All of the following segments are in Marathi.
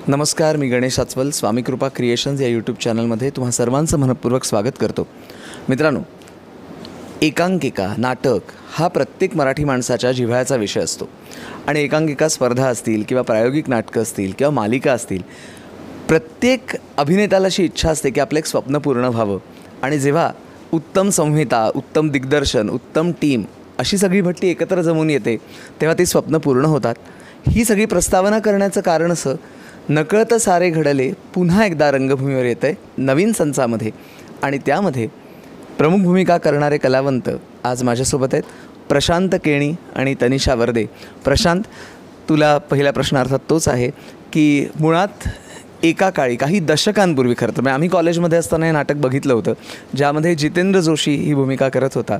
नमस्कार, मी गणेश आचवल. स्वामी कृपा क्रिएशन्स या यूट्यूब चॅनलमध्ये तुम्हा सर्वांचं मनपूर्वक स्वागत करतो. मित्रांनो, एकांकिका नाटक हा प्रत्येक मराठी माणसाच्या जिव्हाळ्याचा विषय असतो आणि एकांकिका स्पर्धा असतील किंवा प्रायोगिक नाटकं असतील किंवा मालिका असतील, प्रत्येक अभिनेत्याला अशी इच्छा असते की आपलं एक स्वप्न पूर्ण व्हावं. आणि जेव्हा उत्तम संहिता, उत्तम दिग्दर्शन, उत्तम टीम अशी सगळी भट्टी एकत्र जमून येते तेव्हा ती स्वप्न पूर्ण होतात. ही सगळी प्रस्तावना करण्याचं कारण असं, नकळत सारे घडले पुन्हा एकदा रंगभूमीवर येतं आहे नवीन संचामध्ये. आणि त्यामध्ये प्रमुख भूमिका करणारे कलावंत आज माझ्यासोबत आहेत, प्रशांत केणी आणि तनिषा वर्दे. प्रशांत, तुला पहिला प्रश्न अर्थात तोच आहे की मुळात एका काळी काही दशकांपूर्वी, खरं तर आम्ही कॉलेजमध्ये असताना हे नाटक बघितलं होतं, ज्यामध्ये जितेंद्र जोशी ही भूमिका करत होता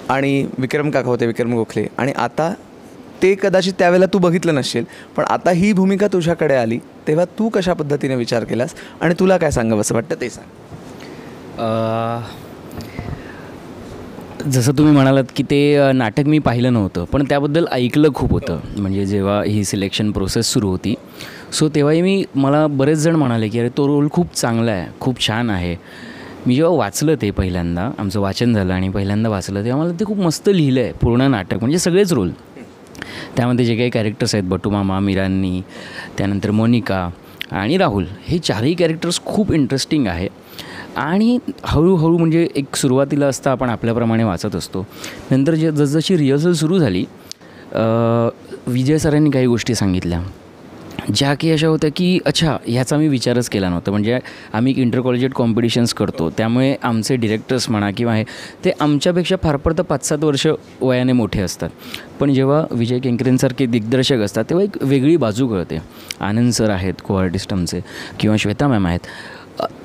आणि विक्रम काका होते, विक्रम गोखले. आणि आता ते कदाचित त्यावेळेला तू बघितलं नसशील, पण आता ही भूमिका तुझ्याकडे आली तेव्हा तू कशा पद्धतीने विचार केलास आणि तुला काय सांगावं असं वाटतं ते सांग. जसं तुम्ही म्हणालात की ते नाटक मी पाहिलं नव्हतं, पण त्याबद्दल ऐकलं खूप होतं. म्हणजे जेव्हा ही सिलेक्शन प्रोसेस सुरू होती, सो तेव्हाही मला बरेच जण म्हणाले की अरे तो रोल खूप चांगला आहे, खूप छान आहे. मी जेव्हा वाचलं ते पहिल्यांदा, आमचं वाचन झालं आणि पहिल्यांदा वाचलं तेव्हा मला ते खूप मस्त लिहिलं आहे पूर्ण नाटक. म्हणजे सगळेच रोल, त्यामध्ये जे काही कॅरेक्टर्स आहेत, बटूमामा, मीरांनी, त्यानंतर मोनिका आणि राहुल, हे चारही कॅरेक्टर्स खूप इंटरेस्टिंग आहे. आणि हळूहळू म्हणजे एक सुरुवातीला असता आपण आपल्याप्रमाणे वाचत असतो, नंतर जसजशी रिहर्सल सुरू झाली, विजय सरांनी काही गोष्टी सांगितल्या ज्या की अशा होत्या की अच्छा, ह्याचा मी विचारच केला नव्हता. म्हणजे आम्ही एक इंटर कॉलेजिएट कॉम्पिटिशन्स करतो, त्यामुळे आमचे डिरेक्टर्स म्हणा किंवा हे ते आमच्यापेक्षा फार पडतं 5-7 वर्ष वयाने मोठे असतात. पण जेव्हा विजय केंकरेंसारखे दिग्दर्शक असतात तेव्हा एक वेगळी बाजू कळते. आनंद सर आहेत को आर्टिस्ट आमचे, किंवा श्वेता मॅम आहेत,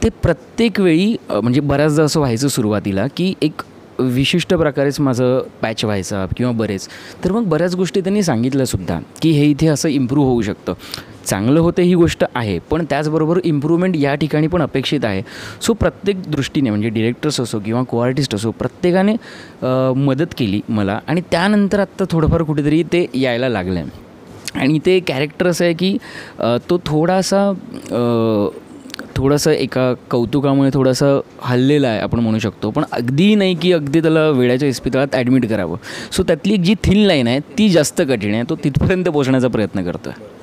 ते प्रत्येक वेळी म्हणजे बऱ्याचदा असं व्हायचं सुरुवातीला की एक विशिष्ट प्रकारेच माझं पॅच व्हायचा किंवा बरेच, तर मग बऱ्याच गोष्टी त्यांनी सांगितल्यासुद्धा की हे इथे असं इम्प्रूव्ह होऊ शकतं. चांगलं होतं ही गोष्ट आहे, पण त्याचबरोबर इम्प्रूव्हमेंट या ठिकाणी पण अपेक्षित आहे. सो प्रत्येक दृष्टीने म्हणजे डिरेक्टर्स असो किंवा को आर्टिस्ट असो, प्रत्येकाने मदत केली मला. आणि त्यानंतर आत्ता थोडंफार कुठेतरी ते यायला लागलं आहे. आणि ते कॅरेक्टर असं आहे की तो थोडंसं एका कौतुकामुळे थोडंसं हललेलं आहे आपण म्हणू शकतो, पण अगदी नाही की अगदी त्याला वेड्याच्या इस्पितळात ॲडमिट करावं. सो त्यातली एक जी थिन लाईन आहे ती जास्त कठीण आहे, तो तिथपर्यंत पोहोचण्याचा प्रयत्न करतो आहे.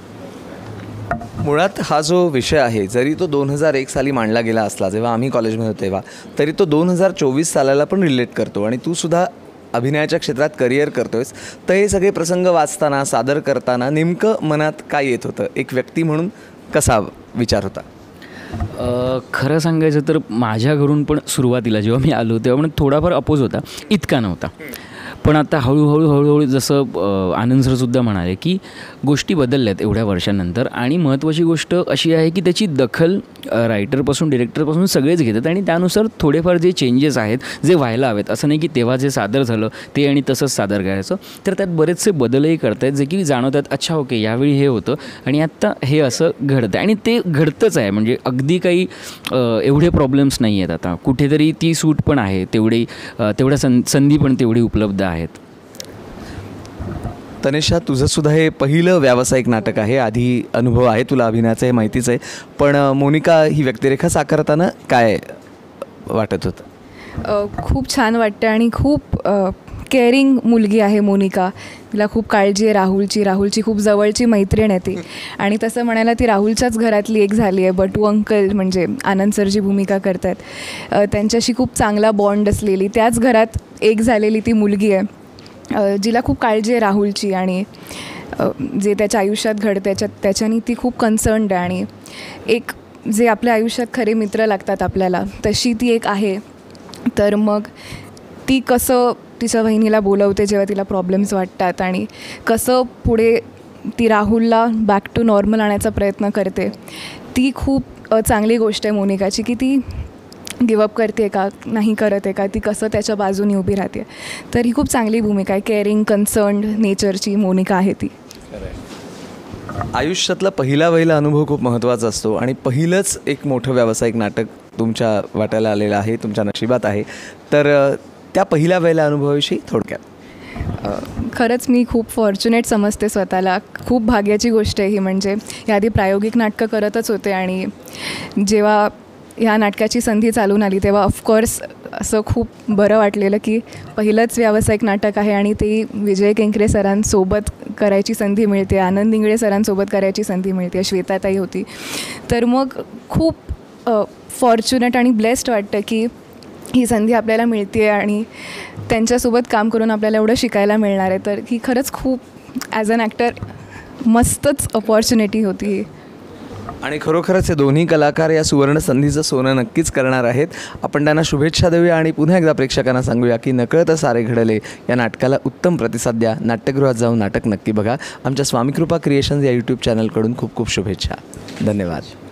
मुळात हा जो विषय आहे, जरी तो 2001 साली मांडला गेला असला जेव्हा आम्ही कॉलेजमध्ये होतो तेव्हा, तरी तो 2024 सालाला पण रिलेट करतो. आणि तू सुद्धा अभिनयाच्या क्षेत्रात करिअर करतोयस, तर हे सगळे प्रसंग वाचताना, सादर करताना नेमकं मनात काय येत होतं? एक व्यक्ती म्हणून कसा विचार होता? खरं सांगायचं तर माझ्या घरून पण सुरुवातीला जेव्हा मी आलो तेव्हा पण थोडाफार अपोज होता, इतका नव्हता. पण आता हळूहळू जसं आनंद सरसुद्धा म्हणाले की गोष्टी बदलल्यात एवढ्या वर्षांनंतर. आणि महत्त्वाची गोष्ट अशी आहे की त्याची दखल रायटरपासून डिरेक्टरपासून सगळेच घेतात आणि त्यानुसार थोडेफार जे चेंजेस आहेत जे व्हायला हवेत. असं नाही की तेव्हा जे सादर झालं ते आणि तसंच सादर करायचं, तर त्यात बरेचसे बदलही करत आहेत जे की जाणवतात. अच्छा, ओके, यावेळी हे होतं आणि आत्ता हे असं घडतं आणि ते घडतंच आहे. म्हणजे अगदी काही एवढे प्रॉब्लेम्स नाही आहेत. आता कुठेतरी ती सूट पण आहे, तेवढ्या संधी पण तेवढी उपलब्ध आहेत. तनिषा, तुझंसुद्धा हे पहिलं व्यावसायिक नाटक आहे, आधी अनुभव आहे तुला अभिनयाचा, हे माहितीच आहे. पण मोनिका ही व्यक्तिरेखा साकारताना काय वाटत होतं? खूप छान वाटतं आणि खूप केअरिंग मुलगी आहे मोनिका. तिला खूप काळजी आहे राहुलची खूप जवळची मैत्रीण आहे ती. आणि तसं म्हणायला ती राहुलच्याच घरातली एक झाली आहे. बटू अंकल म्हणजे आनंद सर जी भूमिका करत आहेत, त्यांच्याशी खूशी चांगला बॉन्ड असलेली, त्याच घरात एक झालेली ती मुलगी आहे जिला खूप काळजी आहे राहुलची. आणि जे त्याच्या आयुष्यात घडतं त्याच्यानी ती खूप कन्सर्न्ड आहे. आणि एक जे आपल्या आयुष्यात खरे मित्र लागतात आपल्याला, तशी ती एक आहे. तर मग ती कसं तिच्या बहिणीला बोलवते जेव्हा तिला प्रॉब्लेम्स वाटतात, आणि कसं पुढे ती राहुलला बॅक टू नॉर्मल आणायचा प्रयत्न करते, ती खूप चांगली गोष्ट आहे मोनिकाची. की ती गिवअप करते का, नाही करत आहे का, ती कसं त्याच्या बाजूने उभी राहते. तर ही खूप चांगली भूमिका आहे. केअरिंग, कन्सर्न्ड नेचरची मोनिका आहे ती. आयुष्यातला पहिला अनुभव खूप महत्त्वाचा असतो आणि पहिलंच एक मोठं व्यावसायिक नाटक तुमच्या वाट्याला आलेलं आहे, तुमच्या नशिबात आहे. तर त्या पहिल्या अनुभवाविषयी थोडक्यात. खरंच मी खूप फॉर्च्युनेट समजते स्वतःला. खूप भाग्याची गोष्ट आहे ही. म्हणजे याआधी प्रायोगिक नाटकं करतच होते आणि जेव्हा ह्या नाटकाची संधी चालून आली तेव्हा ऑफकोर्स असं खूप बरं वाटलेलं की पहिलंच व्यावसायिक नाटक आहे आणि ते विजय केंकरे सरांसोबत करायची संधी मिळते, आनंद इंगळे सरांसोबत करायची संधी मिळते, श्वेताताई होती. तर मग खूप फॉर्च्युनेट आणि ब्लेस्ड वाटतं की ही संधी आपल्याला मिळते आहे आणि त्यांच्यासोबत काम करून आपल्याला एवढं शिकायला मिळणार आहे. तर ही खरंच खूप ॲज अन ॲक्टर मस्तच अपॉर्च्युनिटी होती ही. आणि खरोखरच हे दोन्ही कलाकार या सुवर्ण संधीचं सोनं नक्कीच करणार आहेत. आपण त्यांना शुभेच्छा देऊया आणि पुन्हा एकदा प्रेक्षकांना सांगूया की नकळत सारे घडले या नाटकाला उत्तम प्रतिसाद द्या. नाट्यगृहात जाऊन नाटक नक्की बघा. आमच्या स्वामीकृपा क्रिएशन्स या यूट्यूब चॅनलकडून खूप खूप शुभेच्छा. धन्यवाद.